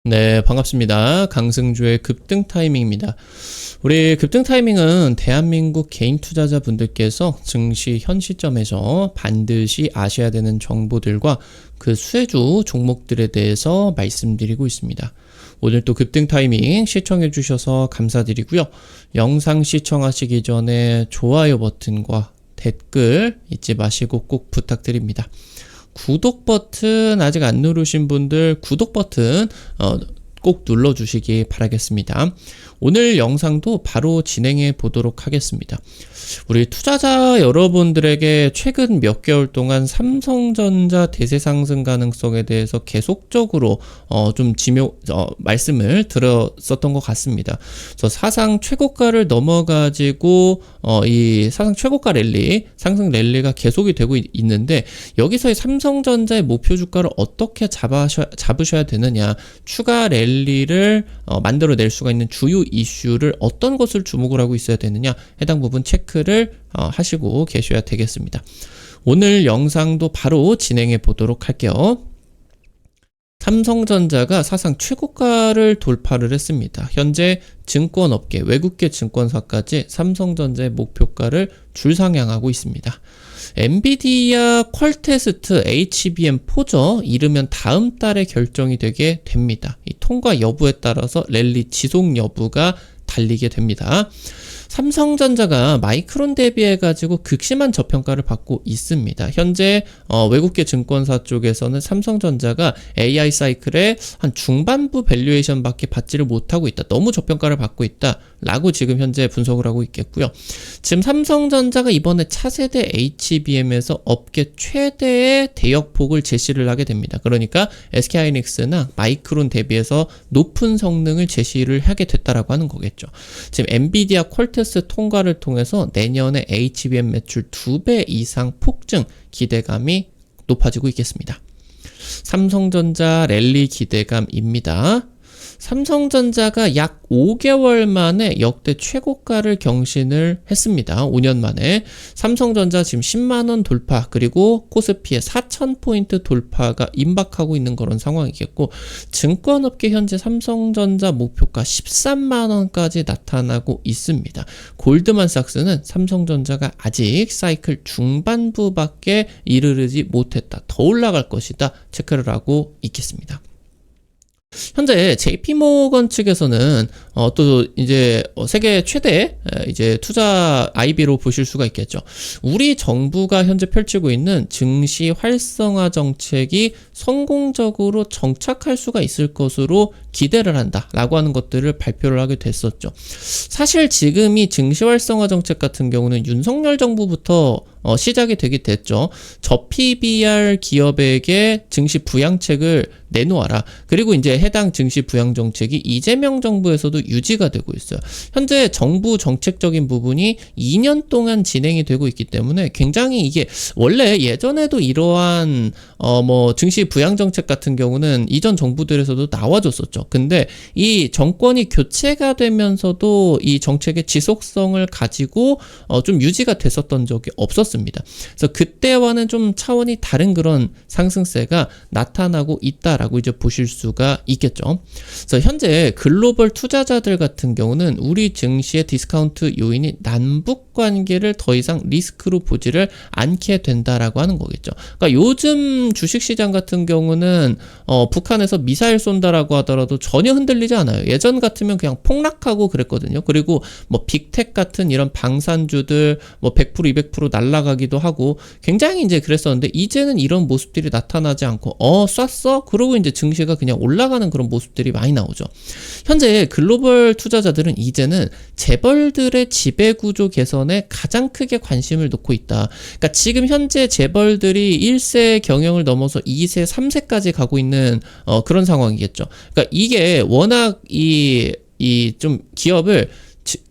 네, 반갑습니다. 강승주의 급등 타이밍입니다. 우리 급등 타이밍은 대한민국 개인 투자자분들께서 증시 현 시점에서 반드시 아셔야 되는 정보들과 그 수혜주 종목들에 대해서 말씀드리고 있습니다. 오늘 또 급등 타이밍 시청해 주셔서 감사드리고요. 영상 시청하시기 전에 좋아요 버튼과 댓글 잊지 마시고 꼭 부탁드립니다. 구독 버튼 아직 안 누르신 분들 구독 버튼 꼭 눌러주시기 바라겠습니다. 오늘 영상도 바로 진행해 보도록 하겠습니다. 우리 투자자 여러분들에게 최근 몇 개월 동안 삼성전자 대세 상승 가능성에 대해서 계속적으로 말씀을 드렸었던 것 같습니다. 그래서 사상 최고가를 넘어가지고 이 사상 최고가 랠리, 상승 랠리가 계속이 되고 있는데 여기서의 삼성전자의 목표 주가를 어떻게 잡으셔야 되느냐, 추가 랠리를 만들어낼 수가 있는 주요 이슈를 어떤 것을 주목을 하고 있어야 되느냐, 해당 부분 체크를 하시고 계셔야 되겠습니다. 오늘 영상도 바로 진행해 보도록 할게요. 삼성전자가 사상 최고가를 돌파를 했습니다. 현재 증권업계, 외국계 증권사까지 삼성전자의 목표가를 줄상향하고 있습니다. 엔비디아 퀄테스트 HBM4죠. 이르면 다음 달에 결정이 되게 됩니다. 이 통과 여부에 따라서 랠리 지속 여부가 달리게 됩니다. 삼성전자가 마이크론 대비해가지고 극심한 저평가를 받고 있습니다. 현재 외국계 증권사 쪽에서는 삼성전자가 AI 사이클의 한 중반부 밸류에이션밖에 받지를 못하고 있다. 너무 저평가를 받고 있다. 라고 지금 현재 분석을 하고 있겠고요. 지금 삼성전자가 이번에 차세대 HBM에서 업계 최대의 대역폭을 제시를 하게 됩니다. 그러니까 SK하이닉스나 마이크론 대비해서 높은 성능을 제시를 하게 됐다라고 하는 거겠죠. 지금 엔비디아 퀄테스트 통과를 통해서 내년에 HBM 매출 2배 이상 폭증 기대감이 높아지고 있겠습니다. 삼성전자 랠리 기대감입니다. 삼성전자가 약 5개월 만에 역대 최고가를 경신을 했습니다. 5년 만에. 삼성전자 지금 10만원 돌파, 그리고 코스피의 4,000포인트 돌파가 임박하고 있는 그런 상황이겠고, 증권업계 현재 삼성전자 목표가 13만원까지 나타나고 있습니다. 골드만삭스는 삼성전자가 아직 사이클 중반부밖에 이르르지 못했다, 더 올라갈 것이다 체크를 하고 있겠습니다. 현재 JP모건 측에서는 또 이제 세계 최대 이제 투자 IB로 보실 수가 있겠죠. 우리 정부가 현재 펼치고 있는 증시 활성화 정책이 성공적으로 정착할 수가 있을 것으로 기대를 한다라고 하는 것들을 발표를 하게 됐었죠. 사실 지금 이 증시 활성화 정책 같은 경우는 윤석열 정부부터 시작이 되게 됐죠. 저PBR 기업에게 증시 부양책을 내놓아라. 그리고 이제 해당 증시 부양 정책이 이재명 정부에서도 유지가 되고 있어요. 현재 정부 정책적인 부분이 2년 동안 진행이 되고 있기 때문에 굉장히 이게 원래 예전에도 이러한 증시 부양 정책 같은 경우는 이전 정부들에서도 나와줬었죠. 근데 이 정권이 교체가 되면서도 이 정책의 지속성을 가지고 좀 유지가 됐었던 적이 없었습니다. 그래서 그때와는 좀 차원이 다른 그런 상승세가 나타나고 있다라고 이제 보실 수가 있겠죠. 그래서 현재 글로벌 투자자들 같은 경우는 우리 증시의 디스카운트 요인이 남북 관계를 더 이상 리스크로 보지를 않게 된다라고 하는 거겠죠. 그러니까 요즘 주식시장 같은 경우는 북한에서 미사일 쏜다라고 하더라도 전혀 흔들리지 않아요. 예전 같으면 그냥 폭락하고 그랬거든요. 그리고 뭐 빅텍 같은 이런 방산주들 100% 200% 날아가기도 하고 굉장히 이제 그랬었는데, 이제는 이런 모습들이 나타나지 않고 쐈어? 그러고 이제 증시가 그냥 올라가는 그런 모습들이 많이 나오죠. 현재 글로벌 투자자들은 이제는 재벌들의 지배구조 개선에 가장 크게 관심을 놓고 있다. 그러니까 지금 현재 재벌들이 1세 경영을 넘어서 2세, 3세까지 가고 있는 그런 상황이겠죠. 그러니까 이게 워낙 이 좀 기업을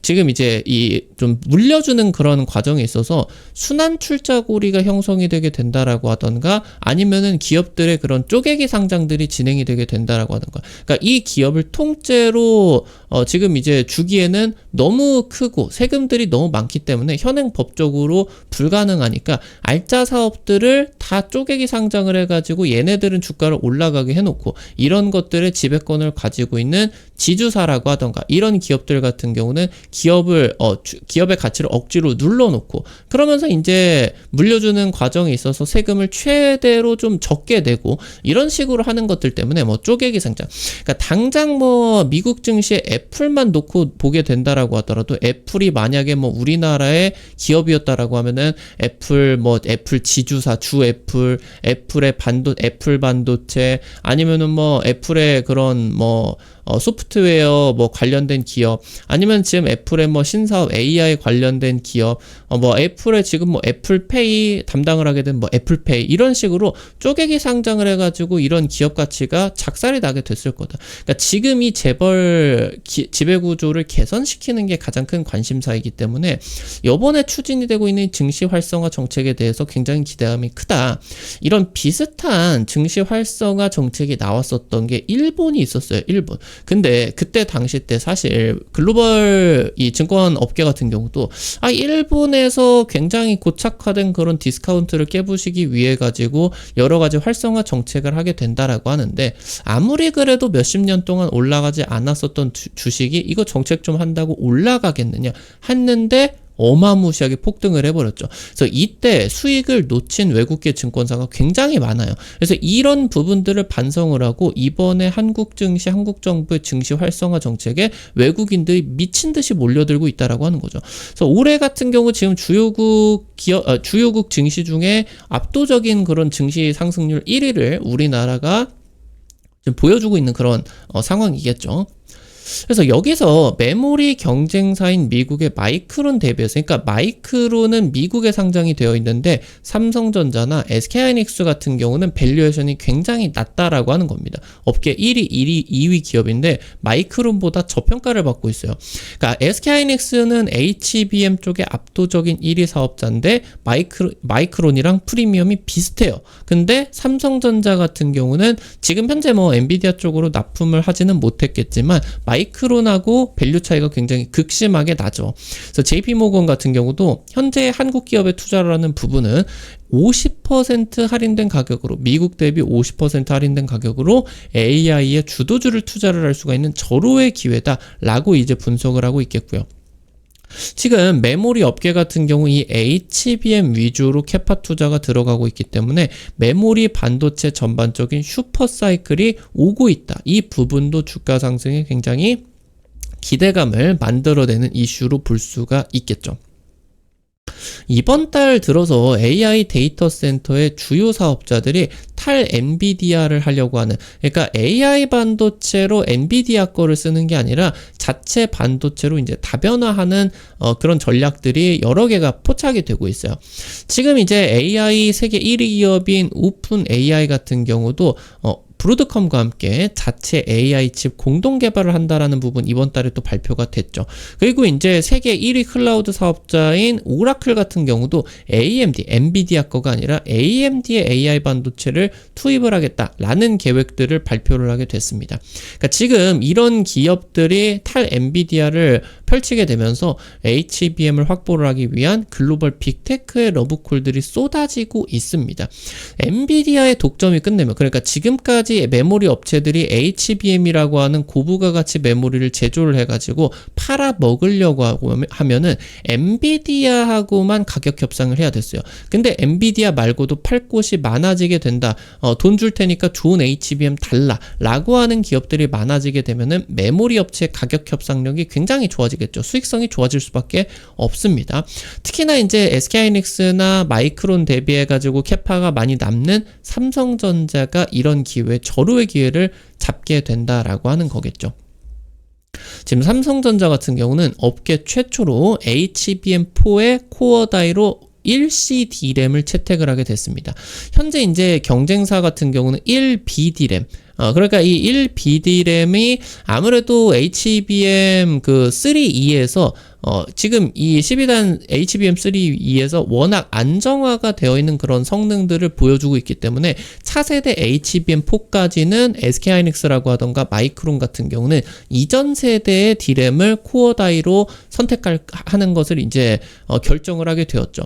지금 이제 이 좀 물려주는 그런 과정에 있어서 순환 출자고리가 형성이 되게 된다라고 하던가 아니면은 기업들의 그런 쪼개기 상장들이 진행이 되게 된다라고 하던가. 그러니까 이 기업을 통째로 지금 이제 주기에는 너무 크고 세금들이 너무 많기 때문에 현행 법적으로 불가능하니까 알짜 사업들을 다 쪼개기 상장을 해가지고 얘네들은 주가를 올라가게 해놓고 이런 것들의 지배권을 가지고 있는 지주사라고 하던가 이런 기업들 같은 경우는 기업의 가치를 억지로 눌러놓고 그러면서 이제 물려주는 과정에 있어서 세금을 최대로 좀 적게 내고 이런 식으로 하는 것들 때문에 뭐 쪼개기 상장. 그러니까 당장 뭐 미국 증시에 애플만 놓고 보게 된다라고 하더라도 애플이 만약에 뭐 우리나라의 기업이었다라고 하면은 애플 지주사 애플의 애플 반도체 아니면은 뭐 애플의 그런 소프트웨어 관련된 기업 아니면 지금 애플의 신사업 AI 관련된 기업 애플의 지금 애플페이 담당을 하게 된 애플페이 이런 식으로 쪼개기 상장을 해가지고 이런 기업 가치가 작살이 나게 됐을 거다. 그러니까 지금 이 재벌 지배구조를 개선시키는 게 가장 큰 관심사이기 때문에 이번에 추진이 되고 있는 증시 활성화 정책에 대해서 굉장히 기대감이 크다. 이런 비슷한 증시 활성화 정책이 나왔었던 게 일본이 있었어요. 일본. 근데 그때 당시 때 사실 글로벌 이 증권 업계 같은 경우도 일본에서 굉장히 고착화된 그런 디스카운트를 깨부시기 위해 가지고 여러 가지 활성화 정책을 하게 된다라고 하는데 아무리 그래도 몇십 년 동안 올라가지 않았었던 주식이 이거 정책 좀 한다고 올라가겠느냐 했는데 어마무시하게 폭등을 해버렸죠. 그래서 이때 수익을 놓친 외국계 증권사가 굉장히 많아요. 그래서 이런 부분들을 반성을 하고 이번에 한국 정부의 증시 활성화 정책에 외국인들이 미친 듯이 몰려들고 있다라고 하는 거죠. 그래서 올해 같은 경우 지금 주요국 증시 중에 압도적인 그런 증시 상승률 1위를 우리나라가 지금 보여주고 있는 그런 상황이겠죠. 그래서 여기서 메모리 경쟁사인 미국의 마이크론 대비해서 그러니까 마이크론은 미국에 상장이 되어 있는데 삼성전자나 SK하이닉스 같은 경우는 밸류에이션이 굉장히 낮다라고 하는 겁니다. 업계 1위, 2위 기업인데 마이크론보다 저평가를 받고 있어요. 그러니까 SK하이닉스는 HBM 쪽에 압도적인 1위 사업자인데 마이크론이랑 프리미엄이 비슷해요. 근데 삼성전자 같은 경우는 지금 현재 엔비디아 쪽으로 납품을 하지는 못했겠지만 마이크론하고 밸류 차이가 굉장히 극심하게 나죠. 그래서 JP모건 같은 경우도 현재 한국 기업에 투자를 하는 부분은 50% 할인된 가격으로 미국 대비 50% 할인된 가격으로 AI의 주도주를 투자를 할 수가 있는 절호의 기회다라고 이제 분석을 하고 있겠고요. 지금 메모리 업계 같은 경우 이 HBM 위주로 캐파 투자가 들어가고 있기 때문에 메모리 반도체 전반적인 슈퍼 사이클이 오고 있다. 이 부분도 주가 상승에 굉장히 기대감을 만들어내는 이슈로 볼 수가 있겠죠. 이번 달 들어서 AI 데이터 센터의 주요 사업자들이 탈 엔비디아를 하려고 하는, 그러니까 AI 반도체로 엔비디아 거를 쓰는 게 아니라 자체 반도체로 이제 다변화하는 그런 전략들이 여러 개가 포착이 되고 있어요. 지금 이제 AI 세계 1위 기업인 오픈 AI 같은 경우도 브로드컴과 함께 자체 AI 칩 공동 개발을 한다라는 부분 이번 달에 또 발표가 됐죠. 그리고 이제 세계 1위 클라우드 사업자인 오라클 같은 경우도 AMD, 엔비디아 거가 아니라 AMD의 AI 반도체를 투입을 하겠다라는 계획들을 발표를 하게 됐습니다. 그러니까 지금 이런 기업들이 탈 엔비디아를 펼치게 되면서 HBM을 확보를 하기 위한 글로벌 빅테크의 러브콜들이 쏟아지고 있습니다. 엔비디아의 독점이 끝내면, 그러니까 지금까지 메모리 업체들이 HBM이라고 하는 고부가 가치 메모리를 제조를 해가지고 팔아 먹으려고 하면은 엔비디아하고만 가격 협상을 해야 됐어요. 근데 엔비디아 말고도 팔 곳이 많아지게 된다. 돈 줄 테니까 좋은 HBM 달라 라고 하는 기업들이 많아지게 되면은 메모리 업체의 가격 협상력이 굉장히 좋아지겠죠. 수익성이 좋아질 수밖에 없습니다. 특히나 이제 SK하이닉스나 마이크론 대비해가지고 캐파가 많이 남는 삼성전자가 이런 기회, 절호의 기회를 잡게 된다라고 하는 거겠죠. 지금 삼성전자 같은 경우는 업계 최초로 HBM4의 코어 다이로 1C D램을 채택을 하게 됐습니다. 현재 이제 경쟁사 같은 경우는 1B D램, 그러니까 이 1BDRAM이 아무래도 HBM 그 3E에서 지금 이 12단 HBM3E에서 워낙 안정화가 되어 있는 그런 성능들을 보여주고 있기 때문에 차세대 HBM4까지는 SK하이닉스라고 하던가 마이크론 같은 경우는 이전 세대의 D램을 코어 다이로 선택하는 것을 이제 결정을 하게 되었죠.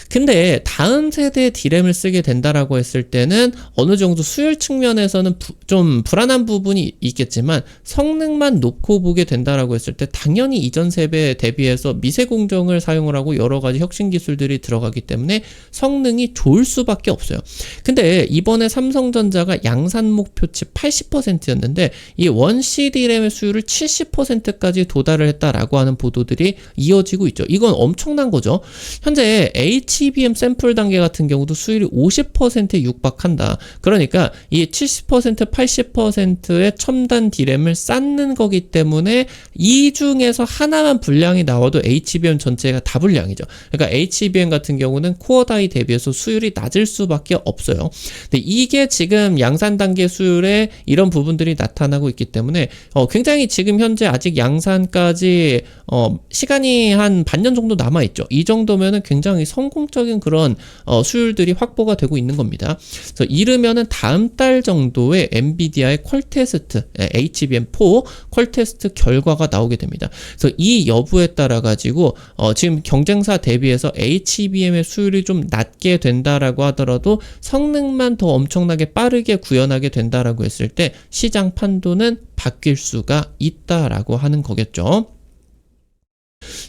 근데 다음 세대의 D램을 쓰게 된다라고 했을 때는 어느 정도 수율 측면에서는 좀 불안한 부분이 있겠지만 성능만 놓고 보게 된다라고 했을 때 당연히 이전 세대 대비해서 미세 공정을 사용을 하고 여러 가지 혁신 기술들이 들어가기 때문에 성능이 좋을 수밖에 없어요. 근데 이번에 삼성전자가 양산 목표치 80%였는데 이 1CD램의 수율을 70%까지 도달을 했다라고 하는 보도들이 이어지고 있죠. 이건 엄청난 거죠. 현재 HBM 샘플 단계 같은 경우도 수율이 50%에 육박한다. 그러니까 이 70%, 80%의 첨단 D램을 쌓는 거기 때문에 이 중에서 하나만 불량이 나와도 HBM 전체가 다 불량이죠. 그러니까 HBM 같은 경우는 코어 다이 대비해서 수율이 낮을 수밖에 없어요. 근데 이게 지금 양산 단계 수율에 이런 부분들이 나타나고 있기 때문에 굉장히 지금 현재 아직 양산까지 시간이 한 반년 정도 남아있죠. 이 정도면은 굉장히 성공적인 그런 수율들이 확보가 되고 있는 겁니다. 그래서 이르면은 다음 달 정도에 엔비디아의 퀄테스트 HBM4 퀄테스트 결과가 나오게 됩니다. 그래서 이 여부에 따라 가지고 지금 경쟁사 대비해서 HBM의 수율이 좀 낮게 된다라고 하더라도 성능만 더 엄청나게 빠르게 구현하게 된다라고 했을 때 시장 판도는 바뀔 수가 있다라고 하는 거겠죠.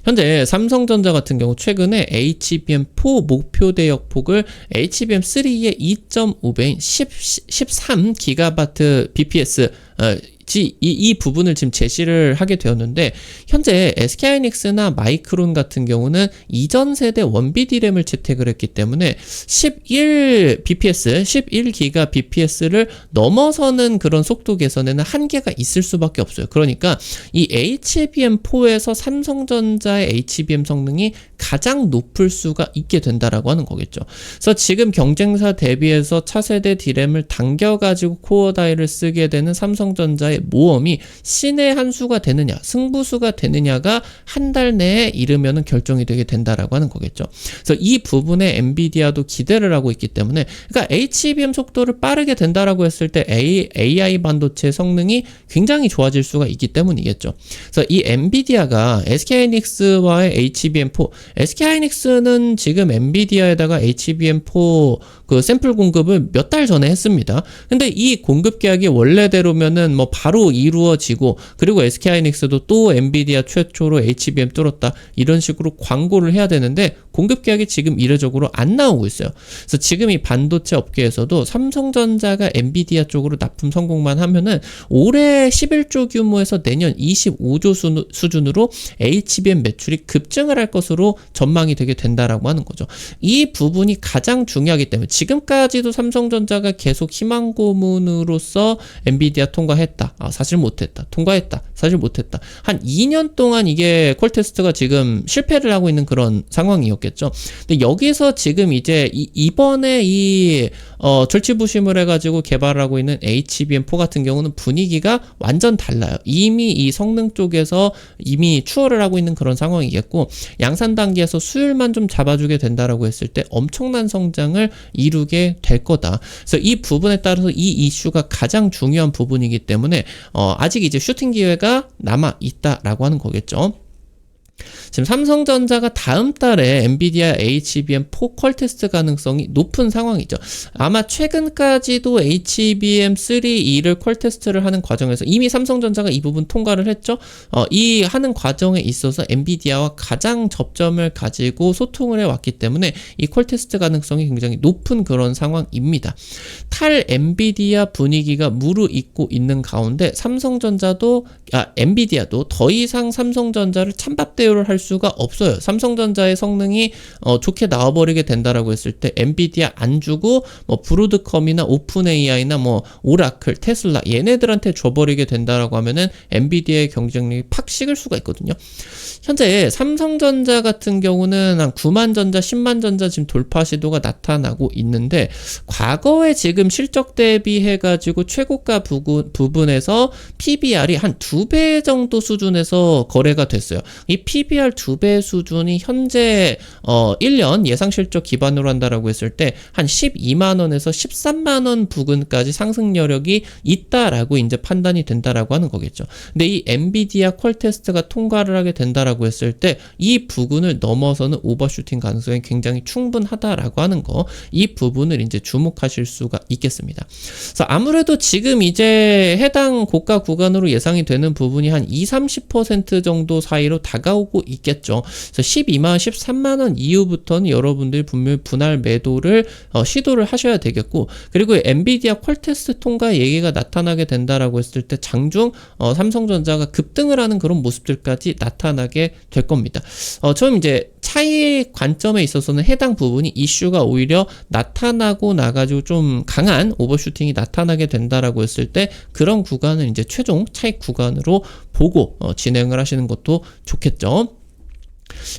현재 삼성전자 같은 경우 최근에 HBM4 목표 대역폭을 HBM3의 2.5배인 13GB bps 이 부분을 지금 제시를 하게 되었는데 현재 SK하이닉스나 마이크론 같은 경우는 이전 세대 1BD램을 채택을 했기 때문에 11기가 bps를 넘어서는 그런 속도 개선에는 한계가 있을 수밖에 없어요. 그러니까 이 HBM4에서 삼성전자의 HBM 성능이 가장 높을 수가 있게 된다라고 하는 거겠죠. 그래서 지금 경쟁사 대비해서 차세대 D램을 당겨가지고 코어 다이를 쓰게 되는 삼성전자의 모험이 신의 한 수가 되느냐, 승부수가 되느냐가 한 달 내에 이르면은 결정이 되게 된다라고 하는 거겠죠. 그래서 이 부분에 엔비디아도 기대를 하고 있기 때문에, 그러니까 HBM 속도를 빠르게 된다라고 했을 때 AI 반도체 성능이 굉장히 좋아질 수가 있기 때문이겠죠. 그래서 이 엔비디아가 SK하이닉스와의 HBM4, SK하이닉스는 지금 엔비디아에다가 HBM4 그 샘플 공급을 몇 달 전에 했습니다. 근데 이 공급 계약이 원래대로면은 뭐 바로 이루어지고, 그리고 SK하이닉스도 또 엔비디아 최초로 HBM 뚫었다 이런 식으로 광고를 해야 되는데 공급 계약이 지금 이례적으로 안 나오고 있어요. 그래서 지금 이 반도체 업계에서도 삼성전자가 엔비디아 쪽으로 납품 성공만 하면은 올해 11조 규모에서 내년 25조 수준으로 HBM 매출이 급증을 할 것으로 전망이 되게 된다라고 하는 거죠. 이 부분이 가장 중요하기 때문에 지금까지도 삼성전자가 계속 희망 고문으로서 엔비디아 통과했다, 사실 못했다, 통과했다, 사실 못했다, 한 2년 동안 이게 퀄테스트가 지금 실패를 하고 있는 그런 상황이었겠죠. 근데 여기서 지금 이제 이번에 이 절치부심을 해가지고 개발을 하고 있는 HBM4 같은 경우는 분위기가 완전 달라요. 이미 이 성능 쪽에서 이미 추월을 하고 있는 그런 상황이겠고, 양산 단계에서 수율만 좀 잡아주게 된다라고 했을 때 엄청난 성장을 이루게 될 거다. 그래서 이 부분에 따라서 이 이슈가 가장 중요한 부분이기 때문에 아직 이제 슈팅 기회가 남아 있다라고 하는 거겠죠. 지금 삼성전자가 다음 달에 엔비디아 HBM4 퀄테스트 가능성이 높은 상황이죠. 아마 최근까지도 HBM3E를 퀄테스트를 하는 과정에서 이미 삼성전자가 이 부분 통과를 했죠. 이 하는 과정에 있어서 엔비디아와 가장 접점을 가지고 소통을 해왔기 때문에 이 퀄테스트 가능성이 굉장히 높은 그런 상황입니다. 탈 엔비디아 분위기가 무르익고 있는 가운데 엔비디아도 더 이상 삼성전자를 찬밥대 대우를 할 수가 없어요. 삼성전자의 성능이 좋게 나와버리게 된다라고 했을 때 엔비디아 안 주고 뭐 브로드컴이나 오픈 AI나 뭐 오라클, 테슬라 얘네들한테 줘버리게 된다라고 하면은 엔비디아의 경쟁력이 팍 식을 수가 있거든요. 현재 삼성전자 같은 경우는 한 9만 전자, 10만 전자 지금 돌파 시도가 나타나고 있는데 과거에 지금 실적 대비해가지고 최고가 부분에서 PBR이 한 2배 정도 수준에서 거래가 됐어요. 이 PBR 2배 수준이 현재 1년 예상 실적 기반으로 한다라고 했을 때 한 12만 원에서 13만 원 부근까지 상승 여력이 있다라고 이제 판단이 된다라고 하는 거겠죠. 근데 이 엔비디아 퀄 테스트가 통과를 하게 된다라고 했을 때 이 부근을 넘어서는 오버슈팅 가능성이 굉장히 충분하다라고 하는 거, 이 부분을 이제 주목하실 수가 있겠습니다. 그래서 아무래도 지금 이제 해당 고가 구간으로 예상이 되는 부분이 한 20-30% 정도 사이로 다가오고 있겠죠. 그래서 12만, 13만 원 이후부터는 여러분들이 분명히 분할 매도를 시도를 하셔야 되겠고, 그리고 엔비디아 퀄 테스트 통과 얘기가 나타나게 된다라고 했을 때 장중 삼성전자가 급등을 하는 그런 모습들까지 나타나게 될 겁니다. 처음 이제 차이 관점에 있어서는 해당 부분이 이슈가 오히려 나타나고 나가지고 좀 강한 오버슈팅이 나타나게 된다라고 했을 때 그런 구간은 이제 최종 차익 구간으로 보고 진행을 하시는 것도 좋겠죠.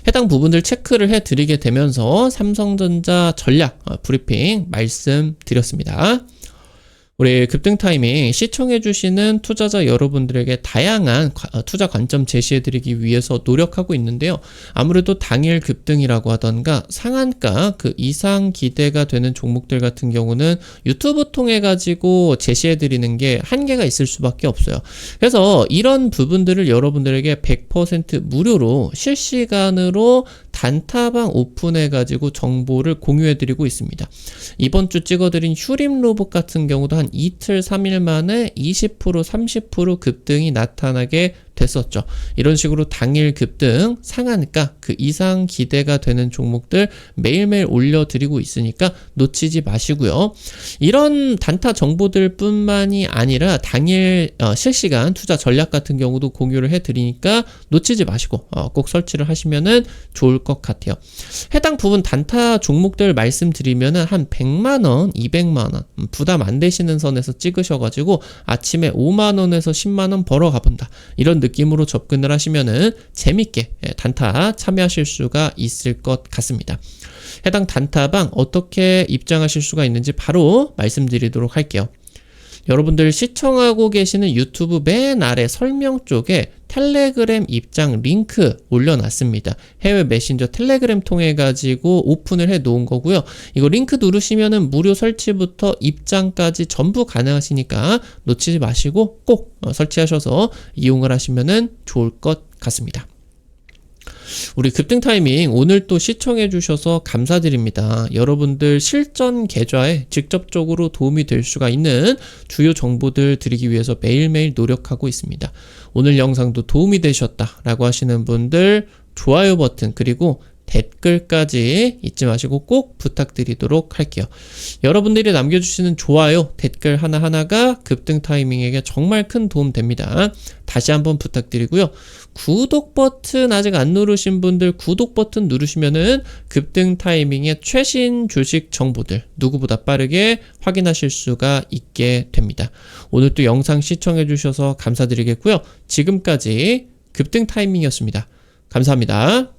해당 부분들 체크를 해드리게 되면서 삼성전자 전략 브리핑 말씀드렸습니다. 우리 급등 타이밍 시청해주시는 투자자 여러분들에게 다양한 투자 관점 제시해드리기 위해서 노력하고 있는데요. 아무래도 당일 급등이라고 하던가 상한가 그 이상 기대가 되는 종목들 같은 경우는 유튜브 통해 가지고 제시해드리는 게 한계가 있을 수밖에 없어요. 그래서 이런 부분들을 여러분들에게 100% 무료로 실시간으로 단타방 오픈해가지고 정보를 공유해드리고 있습니다. 이번 주 찍어드린 휴림 로봇 같은 경우도 한 이틀, 3일 만에 20%, 30% 급등이 나타나게 됐었죠. 이런 식으로 당일 급등, 상한가, 그 이상 기대가 되는 종목들 매일매일 올려드리고 있으니까 놓치지 마시고요. 이런 단타 정보들 뿐만이 아니라 당일 실시간 투자 전략 같은 경우도 공유를 해드리니까 놓치지 마시고 꼭 설치를 하시면은 좋을 것 같아요. 해당 부분 단타 종목들 말씀드리면은 한 100만원, 200만원 부담 안 되시는 선에서 찍으셔가지고 아침에 5만원에서 10만원 벌어 가본다. 이런 느낌으로 접근을 하시면은 재밌게 단타 참여하실 수가 있을 것 같습니다. 해당 단타방 어떻게 입장하실 수가 있는지 바로 말씀드리도록 할게요. 여러분들 시청하고 계시는 유튜브 맨 아래 설명 쪽에 텔레그램 입장 링크 올려놨습니다. 해외 메신저 텔레그램 통해 가지고 오픈을 해 놓은 거고요. 이거 링크 누르시면은 무료 설치부터 입장까지 전부 가능하시니까 놓치지 마시고 꼭 설치하셔서 이용을 하시면은 좋을 것 같습니다. 우리 급등 타이밍 오늘 또 시청해 주셔서 감사드립니다. 여러분들 실전 계좌에 직접적으로 도움이 될 수가 있는 주요 정보들 드리기 위해서 매일매일 노력하고 있습니다. 오늘 영상도 도움이 되셨다라고 하시는 분들 좋아요 버튼 그리고 댓글까지 잊지 마시고 꼭 부탁드리도록 할게요. 여러분들이 남겨주시는 좋아요, 댓글 하나하나가 급등 타이밍에게 정말 큰 도움 됩니다. 다시 한번 부탁드리고요. 구독 버튼 아직 안 누르신 분들 구독 버튼 누르시면은 급등 타이밍의 최신 주식 정보들 누구보다 빠르게 확인하실 수가 있게 됩니다. 오늘 또 영상 시청해 주셔서 감사드리겠고요. 지금까지 급등 타이밍이었습니다. 감사합니다.